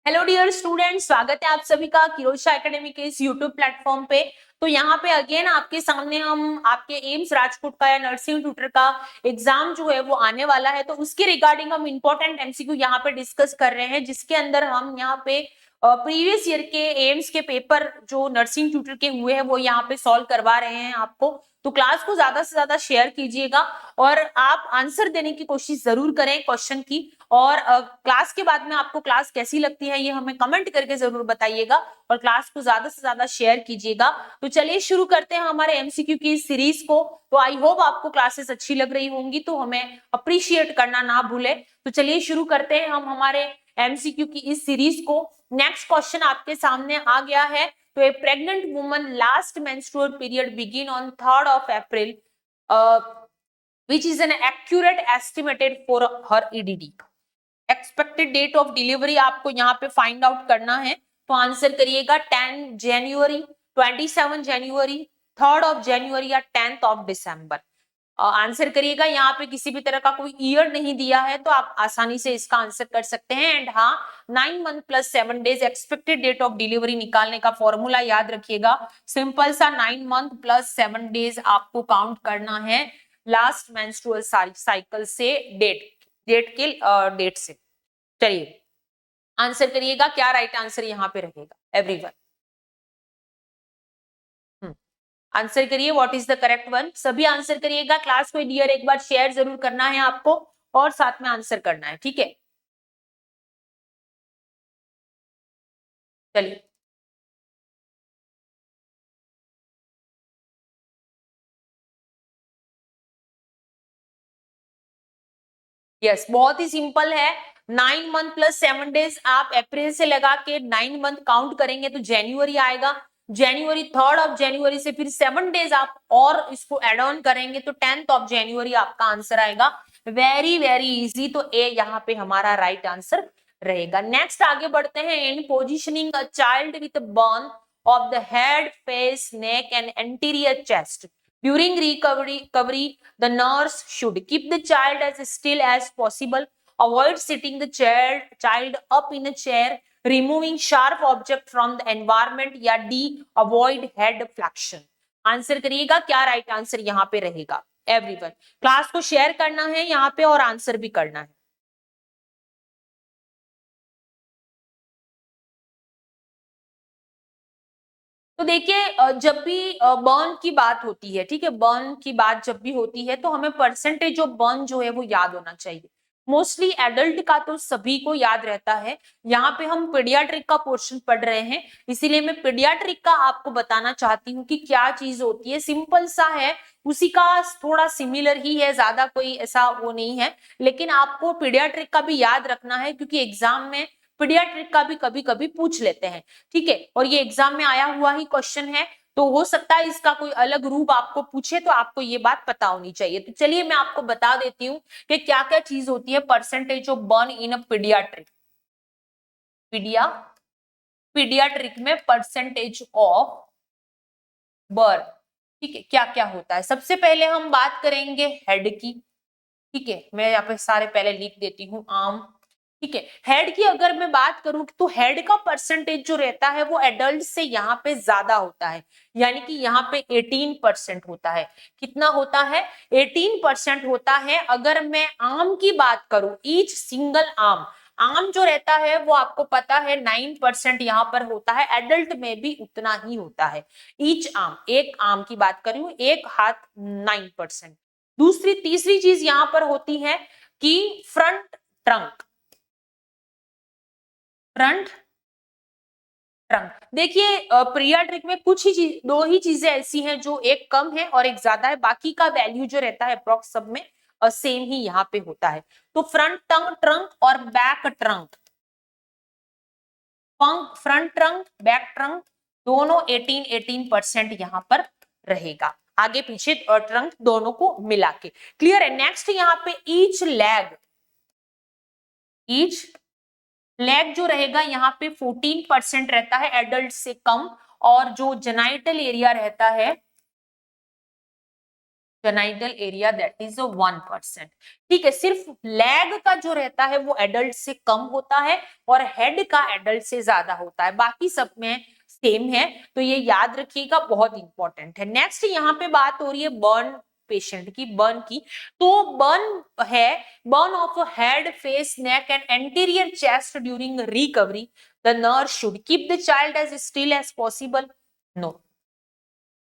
Hello dear student, स्वागत है आप सभी का किरोशा एकेडमी के इस यूट्यूब प्लेटफॉर्म पे। तो यहाँ पे अगेन आपके सामने हम आपके एम्स राजकोट का या नर्सिंग ट्यूटर का एग्जाम जो है वो आने वाला है, तो उसके रिगार्डिंग हम इंपॉर्टेंट एमसीक्यू यहाँ पे डिस्कस कर रहे हैं, जिसके अंदर हम यहाँ पे प्रीवियस ईयर के एम्स के पेपर जो नर्सिंग ट्यूटर के हुए हैं वो यहाँ पे सॉल्व करवा रहे हैं आपको। तो क्लास को ज्यादा से ज्यादा शेयर कीजिएगा और आप आंसर देने की कोशिश जरूर करें क्वेश्चन की। और क्लास के बाद में आपको क्लास कैसी लगती है ये हमें कमेंट करके जरूर बताइएगा और क्लास को ज्यादा से ज्यादा शेयर कीजिएगा। तो चलिए शुरू करते हैं हमारे एमसीक्यू की इस सीरीज को। तो आई होप आपको क्लासेस अच्छी लग रही होंगी, तो हमें अप्रिशिएट करना ना भूले। तो चलिए शुरू करते हैं हम हमारे एमसीक्यू की इस सीरीज को। नेक्स्ट क्वेश्चन आपके सामने आ गया है। तो a pregnant woman last menstrual period begin on 3rd of April, which is an accurate estimated for her EDD। Expected date of delivery आपको यहाँ पे फाइंड आउट करना है। तो आंसर करिएगा 10 जनवरी, 27 जनवरी, 3rd of January या 10th of December। आंसर करिएगा। यहाँ पे किसी भी तरह का कोई ईयर नहीं दिया है, तो आप आसानी से इसका आंसर कर सकते हैं। एंड हाँ, 9 month plus 7 days expected date of delivery निकालने का फॉर्मूला याद रखिएगा। सिंपल सा 9 मंथ प्लस 7 डेज आपको काउंट करना है लास्ट मेंस्ट्रुअल साइकिल से डेट से। चलिए आंसर करिएगा, क्या राइट आंसर यहाँ पे रहेगा एवरीवन। आंसर करिए, what is the correct one. सभी आंसर करिएगा। क्लास को डियर एक बार शेयर जरूर करना है आपको और साथ में आंसर करना है, ठीक है। चलिए यस, बहुत ही सिंपल है। 9 मंथ प्लस 7 डेज आप अप्रैल से लगा के 9 मंथ काउंट करेंगे तो जनवरी आएगा। जनवरी 3rd of January से फिर 7 डेज आप और इसको एड ऑन करेंगे तो 10th of January आपका आंसर आएगा। Very very easy. तो ए यहाँ पे हमारा राइट आंसर रहेगा। नेक्स्ट आगे बढ़ते हैं। In positioning a child with burn of the head, face, neck and anterior chest during recovery, the nurse should keep the child as still as possible, avoid sitting the child up in a chair, removing sharp object from the environment या D avoid head flexion। Answer करिएगा, क्या right answer यहाँ पे रहेगा everyone. Class को share करना है यहाँ पे और आंसर भी करना है। तो देखिए, जब भी बर्न की बात होती है, ठीक है, बर्न की बात जब भी होती है तो हमें परसेंटेज ऑफ बर्न जो है वो याद होना चाहिए। मोस्टली एडल्ट का तो सभी को याद रहता है। यहाँ पे हम पीडियाट्रिक का पोर्शन पढ़ रहे हैं, इसीलिए मैं पीडियाट्रिक का आपको बताना चाहती हूँ कि क्या चीज होती है। सिंपल सा है, उसी का थोड़ा सिमिलर ही है, ज्यादा कोई ऐसा वो नहीं है। लेकिन आपको पीडियाट्रिक का भी याद रखना है क्योंकि एग्जाम में पीडियाट्रिक का भी कभी कभी पूछ लेते हैं, ठीक है। और ये एग्जाम में आया हुआ ही क्वेश्चन है, तो हो सकता है इसका कोई अलग रूप आपको पूछे, तो आपको ये बात पता होनी चाहिए। तो चलिए मैं आपको बता देती हूँ कि क्या क्या चीज होती है percentage of burn in a paediatric. Paediatric में परसेंटेज ऑफ बर्न, ठीक है, क्या क्या होता है। सबसे पहले हम बात करेंगे हेड की, ठीक है। मैं यहाँ पे सारे पहले लिख देती हूँ आर्म, ठीक है। हेड की अगर मैं बात करूं तो हेड का परसेंटेज जो रहता है वो एडल्ट से यहाँ पे ज्यादा होता है, यानी कि यहाँ पे 18% होता है। कितना होता है? 18% होता है। अगर मैं आर्म की बात करूं, ईच सिंगल आर्म, आर्म जो रहता है वो आपको पता है 9% यहाँ पर होता है। एडल्ट में भी उतना ही होता है। ईच आर्म, एक आर्म की बात करूं, एक हाथ 9%। दूसरी तीसरी चीज यहाँ पर होती है कि फ्रंट ट्रंक। देखिए, पीडियाट्रिक में कुछ ही चीज, दो ही चीजें ऐसी हैं जो एक कम है और एक ज्यादा है, बाकी का वैल्यू जो रहता है अप्रोक्स सब में सेम ही यहाँ पे होता है। तो फ्रंट ट्रंक और back trunk, front trunk back trunk दोनों 18% यहाँ पर रहेगा, आगे पीछे ट्रंक दोनों को मिला के। क्लियर है? नेक्स्ट यहाँ पे ईच लेग जो रहेगा यहाँ पे 14% रहता है, एडल्ट से कम। और जो जेनाइटल एरिया रहता है, जेनाइटल एरिया दैट इज 1%। ठीक है, सिर्फ लेग का जो रहता है वो एडल्ट से कम होता है और हेड का एडल्ट से ज्यादा होता है, बाकी सब में सेम है। तो ये याद रखिएगा, बहुत इंपॉर्टेंट है। नेक्स्ट यहाँ पे बात हो रही है बर्न पेशेंट की, बर्न की। तो बर्न है, burn of head, face, neck and anterior chest during recovery, the nurse should keep the child as still as possible. No,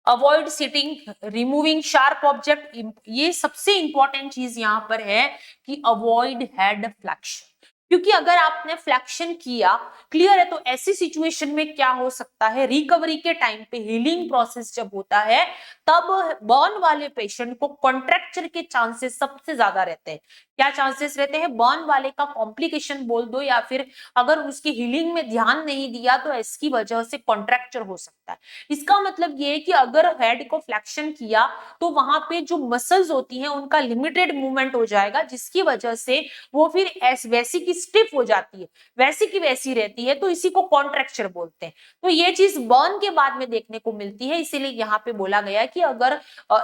avoid sitting, removing sharp object. ये सबसे इंपॉर्टेंट चीज यहां पर है कि अवॉइड हेड फ्लैक्शन, क्योंकि अगर आपने फ्लैक्शन किया, क्लियर है, तो ऐसी सिचुएशन में क्या हो सकता है, रिकवरी के टाइम पे हीलिंग प्रोसेस जब होता है तब बर्न वाले पेशेंट को कॉन्ट्रैक्चर के चांसेस सबसे ज्यादा रहते हैं। क्या चांसेस रहते हैं, बर्न वाले का कॉम्प्लिकेशन बोल दो, या फिर अगर उसकी हीलिंग में ध्यान नहीं दिया तो इसकी वजह से कॉन्ट्रैक्चर हो सकता है। इसका मतलब ये है कि अगर हेड को फ्लैक्शन किया तो वहां पे जो मसल्स होती हैं उनका लिमिटेड मूवमेंट हो जाएगा, जिसकी वजह से वो फिर वैसी की स्टिफ हो जाती है, वैसी की वैसी रहती है, तो इसी को कॉन्ट्रैक्चर बोलते हैं। तो ये चीज बर्न के बाद में देखने को मिलती है, इसीलिए यहाँ पे बोला गया कि अगर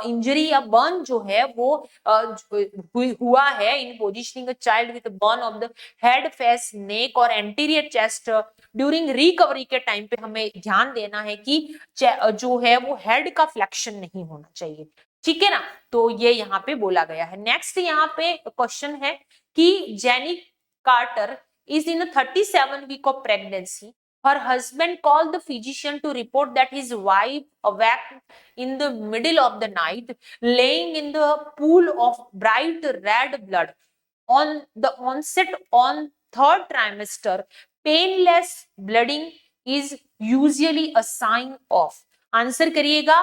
इंजरी या बर्न जो है वो हुआ है in positioning a child with burn of the head, face, neck और एंटीरियर चेस्ट ड्यूरिंग रिकवरी के टाइम पे हमें ध्यान देना है कि जो है वो हेड का फ्लैक्शन नहीं होना चाहिए। ठीक है ना, तो ये यहाँ पे बोला गया है। नेक्स्ट यहाँ पे क्वेश्चन है कि Jenny Carter is in a 37 week of pregnancy. Her husband called the physician to report that his wife awake in the middle of the night, laying in the pool of bright red blood. On the onset on third trimester, painless bleeding is usually a sign of. Answer करिएगा,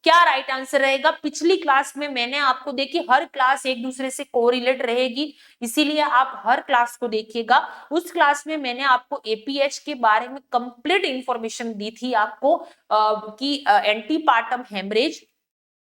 क्या right answer रहेगा। पिछली class में मैंने आपको, देखिए हर class एक दूसरे से कोरिलेट रहेगी, इसीलिए आप हर क्लास को देखिएगा। उस क्लास में मैंने आपको एपीएच के बारे में कंप्लीट इंफॉर्मेशन दी थी आपको कि एंटीपार्टम हेमरेज,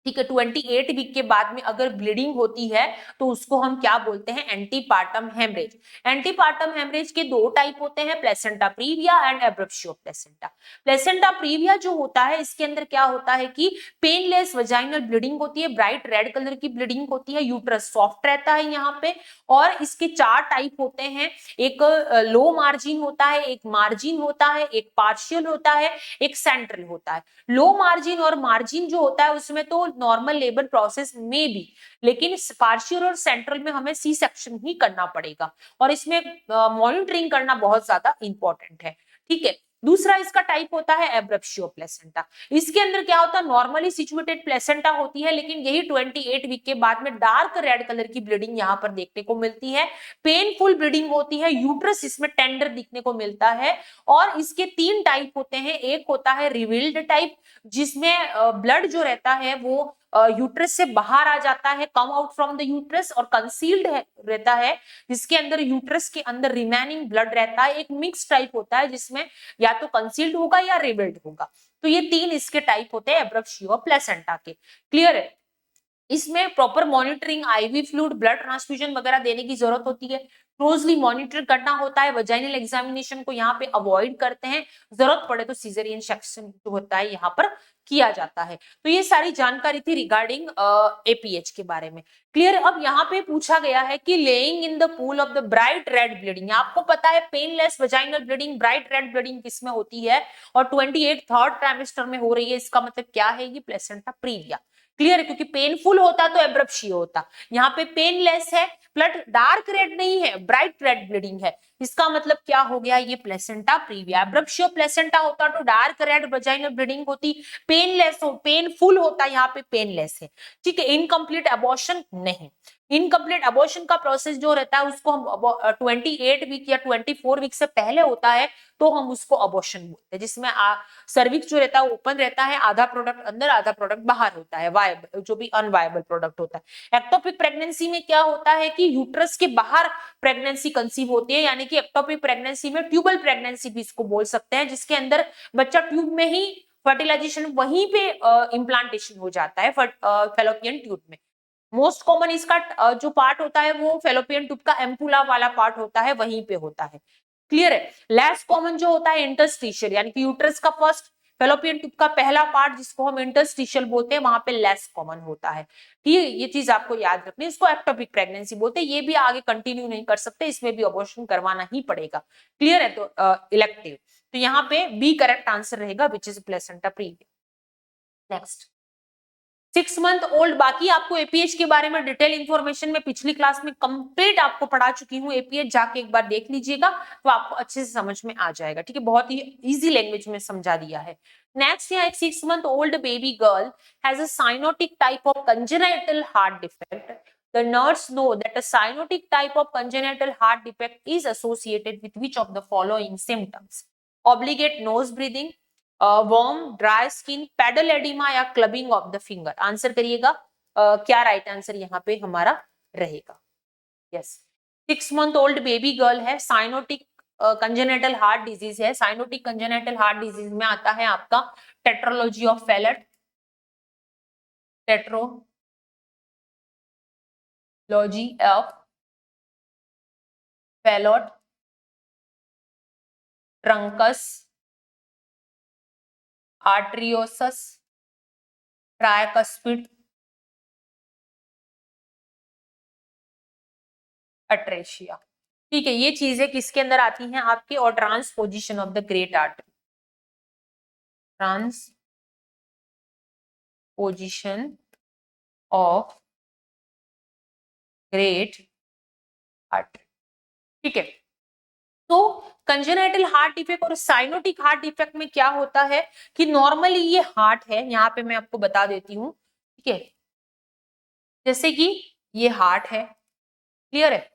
ठीक है, 28 वीक के बाद में अगर ब्लीडिंग होती है तो उसको हम क्या बोलते हैं, एंटीपार्टम हेमरेज। एंटीपार्टम हेमरेज के दो टाइप होते हैं, placenta previa and abruptio placenta. Placenta previa जो होता है इसके अंदर क्या होता है कि पेनलेस वजाइनल ब्लीडिंग होती है, ब्राइट रेड कलर की ब्लीडिंग होती है, यूट्रस सॉफ्ट रहता है यहाँ पे, और इसके 4 टाइप होते हैं। एक लो मार्जिन होता है, एक मार्जिन होता है, एक पार्शियल होता है, एक सेंट्रल होता है। लो मार्जिन और मार्जिन जो होता है उसमें तो नॉर्मल लेबर प्रोसेस में भी, लेकिन पार्शियल और सेंट्रल में हमें सी सेक्शन ही करना पड़ेगा, और इसमें मॉनिटरिंग करना बहुत ज्यादा इंपॉर्टेंट है। ठीक है, दूसरा इसका टाइप होता है एब्रप्शियो प्लेसेंटा। इसके अंदर क्या होता है, नॉर्मली सिचुएटेड प्लेसेंटा होती है, लेकिन यही 28 वीक के बाद में डार्क रेड कलर की ब्लीडिंग यहाँ पर देखने को मिलती है, पेनफुल ब्लीडिंग होती है, यूट्रस इसमें टेंडर दिखने को मिलता है। और इसके 3 टाइप होते हैं, एक होता है रिवील्ड टाइप, जिसमें ब्लड जो रहता है वो यूट्रस से बाहर आ जाता है, come out from the uterus, और कंसील्ड रहता है जिसके अंदर यूट्रस के अंदर रिमेनिंग ब्लड रहता है। एक मिक्स टाइप होता है जिसमें या तो कंसील्ड होगा या रिवील्ड होगा। तो ये 3 इसके टाइप होते हैं एब्रप्शियो प्लेसेंटा के। क्लियर है, इसमें proper monitoring, IV fluid, blood transfusion वगैरह देने की जरूरत होती है, क्लोजली मॉनिटर करना होता है, वजाइनल एग्जामिनेशन को यहाँ पे अवॉइड करते हैं, जरूरत पड़े तो सीजरियन सेक्शन जो होता है यहाँ पर किया जाता है। तो ये सारी जानकारी थी रिगार्डिंग एपीएच के बारे में। क्लियर, अब यहाँ पे पूछा गया है कि laying in the pool of the bright red bleeding, आपको पता है painless vaginal bleeding, bright red bleeding किसमें होती है, और 28 थर्ड ट्राइमेस्टर में हो रही है, इसका मतलब क्या है, ये प्लेसेंटा प्रीविया। क्लियर है, क्योंकि पेनफुल होता तो एब्रप्शियो होता, यहाँ पे पेनलेस है, ब्लड डार्क रेड नहीं है, ब्राइट रेड ब्लीडिंग है, इसका मतलब क्या हो गया, ये प्लेसेंटा प्रीविया। एब्रप्शियो प्लेसेंटा होता तो डार्क रेड वजाइनल ब्लीडिंग होती, पेनलेस हो, पेनफुल होता, यहाँ पे पेनलेस है। ठीक है, इनकम्प्लीट अबॉर्शन नहीं, इनकम्प्लीट अबॉर्शन का प्रोसेस जो रहता है उसको हम 28 वीक या 24 वीक से पहले होता है तो हम उसको अबॉर्शन बोलते हैं, जिसमें सर्विक्स जो रहता है ओपन रहता है, आधा प्रोडक्ट अंदर आधा प्रोडक्ट बाहर होता है, वायबल जो भी अनवायबल प्रोडक्ट होता है। एक्टोपिक प्रेगनेंसी में क्या होता है कि यूट्रस के बाहर प्रेगनेंसी कंसीव होती है, यानी कि एक्टोपिक प्रेगनेंसी में ट्यूबल प्रेगनेंसी भी इसको बोल सकते हैं, जिसके अंदर बच्चा ट्यूब में ही फर्टिलाइजेशन वहीं पे इम्प्लांटेशन हो जाता है फेलोपियन ट्यूब में। मोस्ट कॉमन इसका जो पार्ट होता है वो फेलोपियन ट्यूब का एम्पुला वाला पार्ट होता है, वहीं पे होता है। क्लियर है, लेस कॉमन जो होता है इंटरस्टिशियल, यानी कि यूट्रस का फर्स्ट फेलोपियन ट्यूब का पहला पार्ट जिसको हम इंटरस्टिशियल बोलते हैं वहां पे लेस कॉमन होता है। ठीक है, ये चीज आपको याद रखनी है। इसको एक्टोपिक प्रेगनेंसी बोलते हैं। ये भी आगे कंटिन्यू नहीं कर सकते, इसमें भी अबॉर्शन करवाना ही पड़ेगा। क्लियर है? तो इलेक्टिव, तो यहाँ पे बी करेक्ट आंसर रहेगा, which is placenta previa. Next, 6 month old. बाकी आपको एपीएच के बारे में डिटेल इंफॉर्मेशन में पिछली क्लास में कंप्लीट आपको पढ़ा चुकी हूँ। एपीएच जाके एक बार देख लीजिएगा तो आपको अच्छे से समझ में आ जाएगा। ठीक है, बहुत ही इजी लैंग्वेज में समझा दिया है। नेक्स्ट, यहाँ एक 6 month old baby girl has a cyanotic type of congenital heart defect. The nurse know that a cyanotic type of congenital heart defect is associated with which of the following symptoms? Obligate nose breathing, warm, dry skin, pedal edema या clubbing of the finger. Answer करिएगा क्या right answer यहाँ पे हमारा रहेगा। Yes, 6 month old baby girl है, cyanotic congenital heart disease है। Cyanotic congenital heart disease में आता है आपका tetralogy of Fallot, tetralogy of Fallot, truncus, arteriosus, tricuspid, atresia. ठीक है, ये चीजें किसके अंदर आती हैं आपके, और transposition of the great artery, transposition of great artery. ठीक है, तो कंजेनाइटल हार्ट डिफेक्ट और साइनोटिक हार्ट डिफेक्ट में क्या होता है कि नॉर्मली ये हार्ट है, यहाँ पे मैं आपको बता देती हूँ। ठीक है, जैसे कि ये हार्ट है, क्लियर है?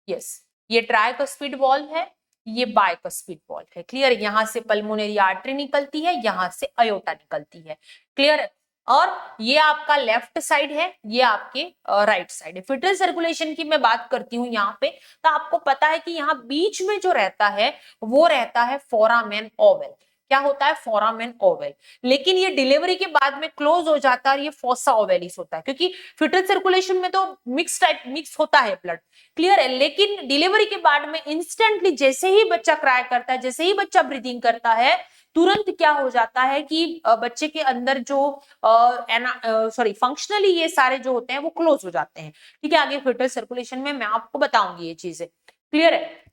यस, ये ट्राइकस्पिड वॉल्व है, ये बाइकस्पिड वॉल्व है। क्लियर है? यहाँ से पल्मोनरी आर्टरी निकलती है, यहाँ से अयोटा निकलती है। क्लियर है? और ये आपका लेफ्ट साइड है, ये आपके राइट साइड है। फिटल सर्कुलेशन की मैं बात करती हूँ यहाँ पे, तो आपको पता है कि यहाँ बीच में जो रहता है वो रहता है फोरामेन ओवल। क्या होता है? Foramen Oval. लेकिन ये डिलीवरी के बाद में क्लोज हो जाता है, ये फोसा ओवेलिस होता है, क्योंकि फिटल सर्कुलेशन में तो मिक्स होता है ब्लड। क्लियर है? लेकिन डिलीवरी के बाद में इंस्टेंटली जैसे ही बच्चा क्राई करता है, जैसे ही बच्चा ब्रीदिंग करता है, तुरंत क्या हो जाता है कि बच्चे के अंदर जो फंक्शनली ये सारे जो होते हैं वो क्लोज हो जाते हैं। ठीक है, आगे फिटल सर्कुलेशन में मैं आपको बताऊंगी ये चीजें। क्लियर है?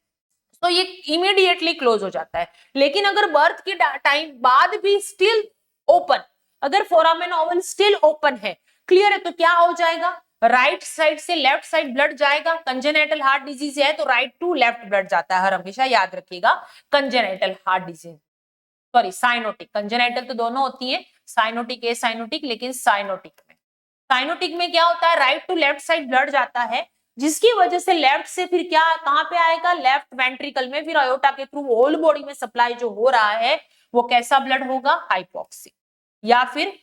तो ये इमीडिएटली क्लोज हो जाता है। लेकिन अगर बर्थ के टाइम बाद भी स्टिल ओपन, अगर फोरामेन ओवल स्टिल ओपन है, क्लियर है, तो क्या हो जाएगा, राइट साइड से लेफ्ट साइड ब्लड जाएगा। कंजेनाइटल हार्ट डिजीज है तो राइट टू लेफ्ट ब्लड जाता है, हर हमेशा याद रखिएगा। Congenital heart disease, sorry cyanotic, congenital तो दोनों होती है, साइनोटिक ए साइनोटिक, लेकिन साइनोटिक में क्या होता है, right to left side blood जाता है, जिसकी वजह से लेफ्ट से फिर क्या कहां पे आएगा, लेफ्ट वेंट्रिकल में, फिर अयोटा के थ्रू होल बॉडी में सप्लाई जो हो रहा है वो कैसा ब्लड होगा, हाइपोक्सी या फिर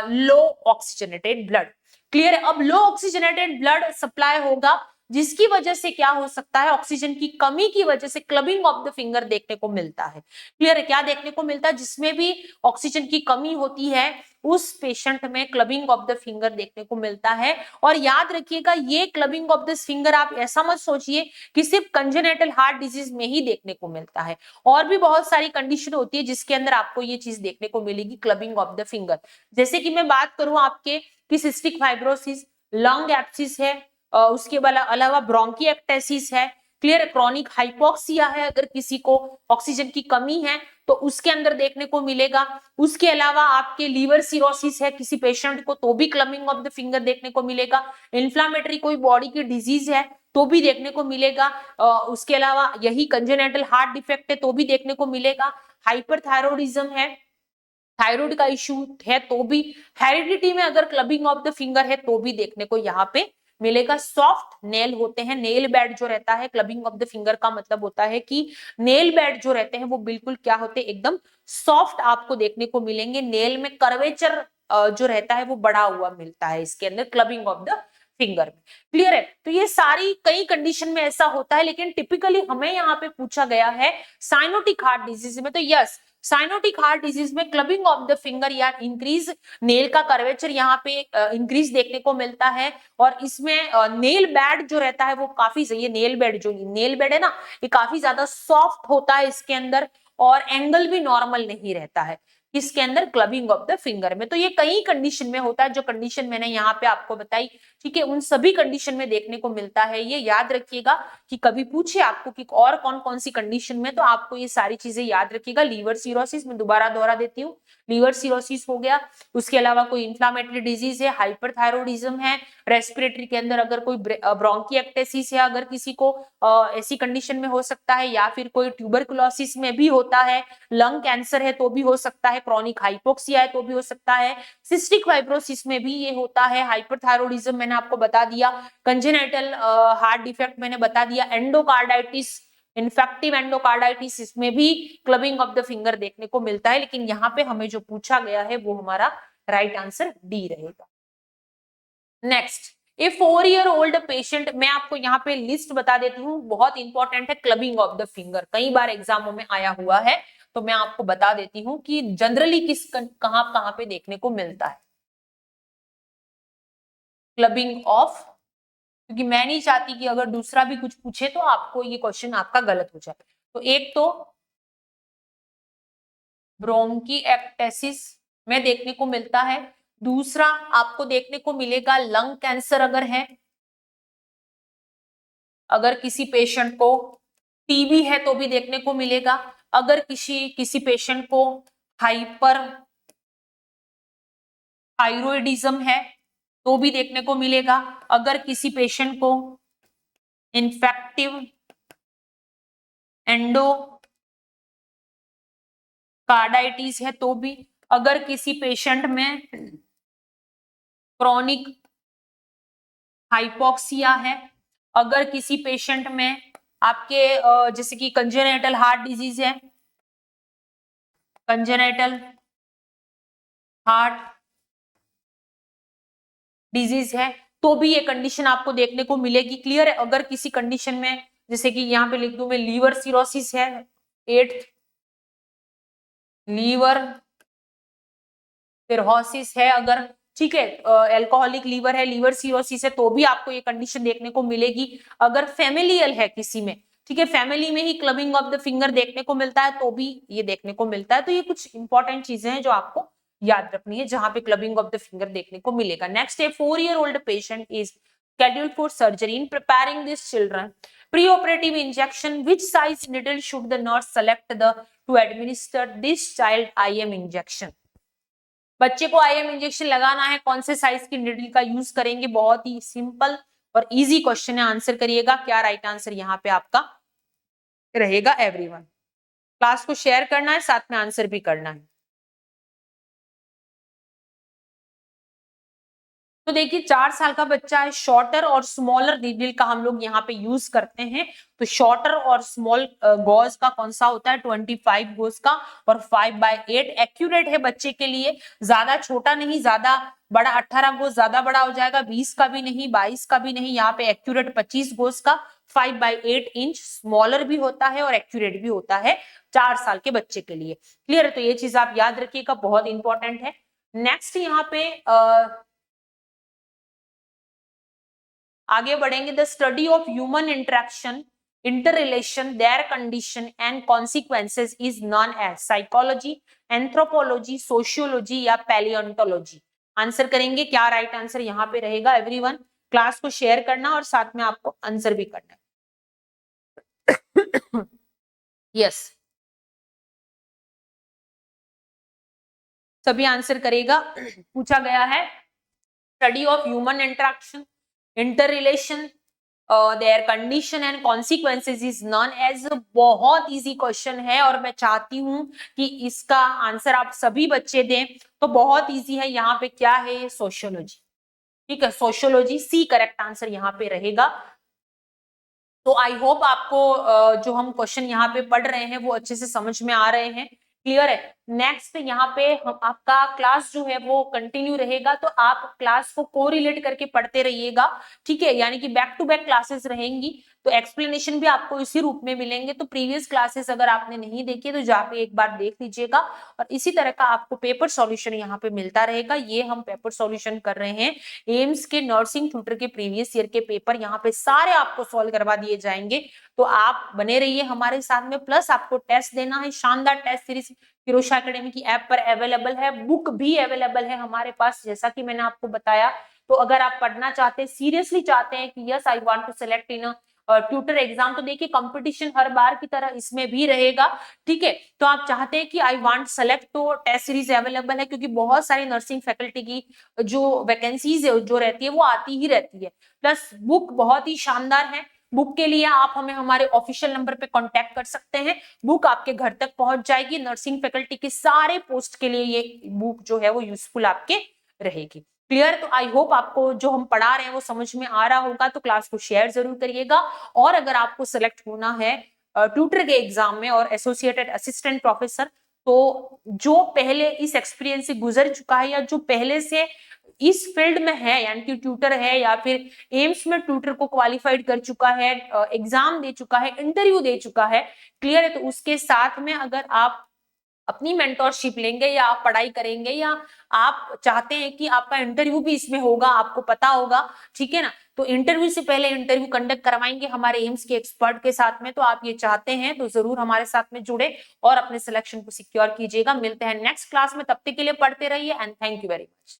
लो ऑक्सीजनेटेड ब्लड। क्लियर है? अब लो ऑक्सीजनेटेड ब्लड सप्लाई होगा, जिसकी वजह से क्या हो सकता है, ऑक्सीजन की कमी की वजह से क्लबिंग ऑफ द फिंगर देखने को मिलता है। क्लियर है? क्या देखने को मिलता है, जिसमें भी ऑक्सीजन की कमी होती है उस पेशेंट में क्लबिंग ऑफ द फिंगर देखने को मिलता है। और याद रखिएगा, ये क्लबिंग ऑफ द फिंगर आप ऐसा मत सोचिए कि सिर्फ कंजेनेटल हार्ट डिजीज में ही देखने को मिलता है, और भी बहुत सारी कंडीशन होती है जिसके अंदर आपको ये चीज देखने को मिलेगी, क्लबिंग ऑफ द फिंगर। जैसे कि मैं बात करूं आपके कि सिस्टिक फाइब्रोसिस, लंग एब्सिस है, उसके अलावा ब्रोंकिएक्टेसिस है, क्लियर, क्रॉनिक हाइपोक्सिया है, अगर किसी को ऑक्सीजन की कमी है तो उसके अंदर देखने को मिलेगा। उसके अलावा आपके लीवर सिरोसिस है किसी पेशेंट को, तो भी क्लबिंग ऑफ द फिंगर देखने को मिलेगा। इन्फ्लामेटरी कोई बॉडी की डिजीज है तो भी देखने को मिलेगा। उसके अलावा यही कंजेनेटल हार्ट डिफेक्ट है तो भी देखने को मिलेगा। हाइपरथायरॉइडिज्म है, थायराइड का इश्यू है तो भी, हेरिडिटी में अगर क्लबिंग ऑफ द फिंगर है तो भी देखने को यहाँ पे मिलेगा। सॉफ्ट नेल होते हैं, नेल बेड जो रहता है, क्लबिंग ऑफ द फिंगर का मतलब होता है कि नेल बेड जो रहते हैं वो बिल्कुल क्या होते हैं, एकदम सॉफ्ट आपको देखने को मिलेंगे। नेल में कर्वेचर जो रहता है वो बढ़ा हुआ मिलता है इसके अंदर, क्लबिंग ऑफ द फिंगर में। क्लियर है? तो ये सारी कई कंडीशन में ऐसा होता है, लेकिन टिपिकली हमें यहाँ पे पूछा गया है साइनोटिक हार्ट डिजीज में, तो यस, साइनोटिक हार्ट डिजीज में क्लबिंग ऑफ द फिंगर या इंक्रीज नेल का कर्वेचर यहाँ पे इंक्रीज देखने को मिलता है। और इसमें नेल बेड जो रहता है वो काफी सही है। नेल बेड है ना, ये काफी ज्यादा सॉफ्ट होता है इसके अंदर, और एंगल भी नॉर्मल नहीं रहता है किसके अंदर, क्लबिंग ऑफ द फिंगर में। तो ये कई कंडीशन में होता है, जो कंडीशन मैंने यहाँ पे आपको बताई, ठीक है, उन सभी कंडीशन में देखने को मिलता है। ये याद रखिएगा कि कभी पूछे आपको कि और कौन कौन सी कंडीशन में, तो आपको ये सारी चीजें याद रखिएगा। लीवर सिरोसिस में दोबारा दोहरा देती हूँ, लीवर सिरोसिस हो गया, उसके अलावा कोई इंफ्लामेटरी डिजीज है, हाइपरथायरॉइडिज्म है, रेस्पिरेटरी के अंदर अगर कोई ब्रोंकिएक्टेसिस है अगर किसी को, ऐसी कंडीशन में हो सकता है, या फिर कोई ट्यूबरकुलोसिस में भी होता है, लंग कैंसर है तो भी हो सकता है, क्रॉनिक हाइपोक्सिया है तो भी हो सकता है, सिस्टिक फाइब्रोसिस में भी ये होता है, हाइपरथायरॉइडिज्म मैंने आपको बता दिया, कंजेनिटल हार्ट डिफेक्ट मैंने बता दिया, एंडोकार्डाइटिस, इन्फेक्टिव एंडोकार्डाइटिस, इसमें भी क्लबिंग ऑफ द फिंगर देखने को मिलता है। लेकिन यहाँ पे हमें जो पूछा गया है वो हमारा राइट आंसर डी रहेगा। नेक्स्ट, ए 4-year-old पेशेंट, मैं आपको यहाँ पे लिस्ट बता देती हूँ, बहुत इंपॉर्टेंट है, क्लबिंग ऑफ द फिंगर कई बार एग्जामों में आया हुआ है, तो मैं आपको बता देती हूँ कि जनरली किस कहां कहां पे देखने को मिलता है क्लबिंग ऑफ, क्योंकि मैं नहीं चाहती कि अगर दूसरा भी कुछ पूछे तो आपको ये क्वेश्चन आपका गलत हो जाए। तो एक तो ब्रोंकिएक्टेसिस में देखने को मिलता है, दूसरा आपको देखने को मिलेगा लंग कैंसर अगर है, अगर किसी पेशेंट को टीबी है तो भी देखने को मिलेगा, अगर किसी पेशेंट को हाइपर थायरॉइडिज्म है तो भी देखने को मिलेगा, अगर किसी पेशेंट को इन्फेक्टिव एंडोकार्डाइटिस है तो भी, अगर किसी पेशेंट में क्रॉनिक हाइपोक्सिया है, अगर किसी पेशेंट में आपके जैसे कि कंजेनिटल हार्ट डिजीज है, कंजेनिटल हार्ट डिजीज है तो भी ये कंडीशन आपको देखने को मिलेगी। क्लियर है? अगर किसी कंडीशन में जैसे कि यहाँ पे लिख दूं मैं लीवर सिरोसिस है, 8th लीवर सिरोसिस है अगर, ठीक है, अल्कोहलिक लीवर है, लीवर सिरोसिस है तो भी आपको ये कंडीशन देखने को मिलेगी। अगर फैमिलियल है किसी में, ठीक है, फैमिली में ही क्लबिंग ऑफ द फिंगर देखने को मिलता है तो भी ये देखने को मिलता है। तो ये कुछ इंपॉर्टेंट चीजें हैं जो आपको याद रखनी है जहां पे क्लबिंग ऑफ द फिंगर देखने को मिलेगा। नेक्स्ट है 4-year-old patient is scheduled for surgery. In preparing these children pre-operative injection, which size needle should the nurse select to administer this child IM injection? बच्चे को आईएम इंजेक्शन लगाना है, कौन से साइज की निडल का यूज करेंगे? बहुत ही सिंपल और इजी क्वेश्चन है, आंसर करिएगा। क्या राइट आंसर यहाँ पे आपका रहेगा एवरीवन? क्लास को शेयर करना है, साथ में आंसर भी करना है। तो देखिए 4 साल का बच्चा है, शॉर्टर और स्मॉलर नीडल का हम लोग यहाँ पे यूज करते हैं। तो शॉर्टर और स्मॉल गॉज का कौन सा होता है? 25 गोज का, और 5/8 एक्यूरेट है बच्चे के लिए, ज्यादा छोटा नहीं ज्यादा बड़ा। 18 गोज ज्यादा बड़ा हो जाएगा, 20 का भी नहीं 22 का भी नहीं, यहाँ पे एक्यूरेट 25 गोज का। 5/8 इंच स्मॉलर भी होता है और एक्यूरेट भी होता है 4 साल के बच्चे के लिए। क्लियर है? तो ये चीज आप याद रखिएगा, बहुत इंपॉर्टेंट है। नेक्स्ट यहाँ पे आगे बढ़ेंगे। The study of human interaction, interrelation, their condition and consequences is known as psychology, anthropology, sociology या पैलियोंटोलॉजी? आंसर करेंगे। क्या राइट आंसर यहाँ पे रहेगा एवरीवन? क्लास को शेयर करना और साथ में आपको आंसर भी करना है। यस, सभी आंसर करेगा। पूछा गया है study of human interaction, interrelation, their condition and consequences is known as. बहुत इजी क्वेश्चन है और मैं चाहती हूं कि इसका आंसर आप सभी बच्चे दें। तो बहुत इजी है, यहाँ पे क्या है? सोशियोलॉजी। ठीक है, सोशियोलॉजी सी करेक्ट आंसर यहाँ पे रहेगा। तो आई होप आपको जो हम क्वेश्चन यहाँ पे पढ़ रहे हैं वो अच्छे से समझ में आ रहे हैं। क्लियर है? नेक्स्ट यहाँ पे हम आपका क्लास जो है वो कंटिन्यू रहेगा, तो आप क्लास को कोरिलेट करके पढ़ते रहिएगा। ठीक है, यानी कि बैक टू बैक क्लासेस रहेंगी। तो एक्सप्लेनेशन भी आपको इसी रूप में मिलेंगे। तो प्रीवियस क्लासेस अगर आपने नहीं देखी तो जाके एक बार देख लीजिएगा, और इसी तरह का आपको पेपर सॉल्यूशन यहाँ पे मिलता रहेगा। ये हम पेपर सॉल्यूशन कर रहे हैं एम्स के नर्सिंग ट्यूटर के प्रीवियस ईयर के पेपर यहाँ पे सारे आपको सॉल्व करवा दिए जाएंगे। तो आप बने रहिए हमारे साथ में, प्लस आपको टेस्ट देना है। शानदार टेस्ट सीरीज किरोशा एकेडमी की ऐप पर अवेलेबल है, बुक भी अवेलेबल है हमारे पास, जैसा कि मैंने आपको बताया। तो अगर आप पढ़ना चाहते हैं, सीरियसली चाहते हैं कि yes I want to select in tutor exam, तो देखिए कंपटीशन हर बार की तरह इसमें भी रहेगा, ठीक है। तो आप चाहते हैं कि आई वांट सेलेक्ट, तो टेस्ट सीरीज अवेलेबल है, क्योंकि बहुत सारी नर्सिंग फैकल्टी की जो वैकेंसीज जो रहती है वो आती ही रहती है। प्लस बुक बहुत ही शानदार है। बुक के लिए आप हमें हमारे ऑफिशियल नंबर पे कांटेक्ट कर सकते हैं, बुक आपके घर तक पहुंच जाएगी। नर्सिंग फैकल्टी के सारे पोस्ट के लिए ये बुक जो है वो यूजफुल आपके रहेगी। क्लियर? तो आई होप आपको जो हम पढ़ा रहे हैं वो समझ में आ रहा होगा। तो क्लास को शेयर जरूर करिएगा, और अगर आपको सेलेक्ट होना है ट्यूटर के एग्जाम में और एसोसिएटेड असिस्टेंट प्रोफेसर, तो जो पहले इस एक्सपीरियंस से गुजर चुका है या जो पहले से इस फील्ड में है, यानी कि ट्यूटर है या फिर एम्स में ट्यूटर को क्वालिफाइड कर चुका है, एग्जाम दे चुका है, इंटरव्यू दे चुका है, क्लियर है, तो उसके साथ में अगर आप अपनी मेंटोरशिप लेंगे या आप पढ़ाई करेंगे या आप चाहते हैं कि आपका इंटरव्यू भी इसमें होगा, आपको पता होगा, ठीक है ना, तो इंटरव्यू से पहले इंटरव्यू कंडक्ट करवाएंगे हमारे एम्स के एक्सपर्ट के साथ में। तो आप ये चाहते हैं तो जरूर हमारे साथ में जुड़े और अपने सिलेक्शन को सिक्योर कीजिएगा। मिलते हैं नेक्स्ट क्लास में, तब तक के लिए पढ़ते रहिए and thank you very much.